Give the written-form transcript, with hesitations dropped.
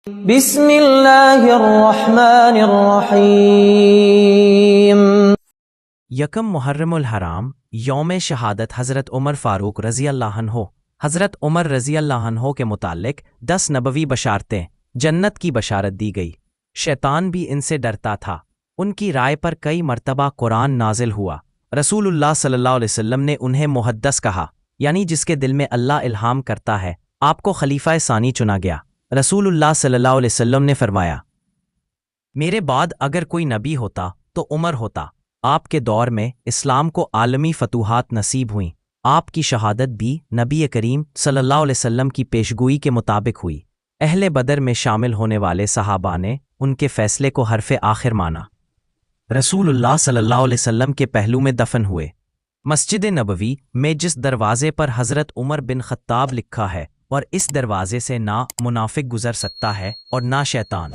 بسم اللہ الرحمن الرحیم۔ یکم محرم الحرام یوم شہادت حضرت عمر فاروق رضی اللہ عنہ۔ حضرت عمر رضی اللہ عنہ کے متعلق 10 نبوی بشارتیں جنت کی بشارت دی گئی۔ شیطان بھی ان سے ڈرتا تھا۔ ان کی رائے پر کئی مرتبہ قرآن نازل ہوا۔ رسول اللہ صلی اللہ علیہ وسلم نے انہیں محدث کہا، یعنی جس کے دل میں اللہ الہام کرتا ہے۔ آپ کو خلیفہ ثانی چنا گیا۔ رسول اللہ صلی اللہ علیہ وسلم نے فرمایا، میرے بعد اگر کوئی نبی ہوتا تو عمر ہوتا۔ آپ کے دور میں اسلام کو عالمی فتوحات نصیب ہوئیں۔ آپ کی شہادت بھی نبی کریم صلی اللہ علیہ وسلم کی پیشگوئی کے مطابق ہوئی۔ اہل بدر میں شامل ہونے والے صحابہ نے ان کے فیصلے کو حرف آخر مانا۔ رسول اللہ صلی اللہ علیہ وسلم کے پہلو میں دفن ہوئے۔ مسجد نبوی میں جس دروازے پر حضرت عمر بن خطاب لکھا ہے، اور اس دروازے سے نہ منافق گزر سکتا ہے اور نہ شیطان۔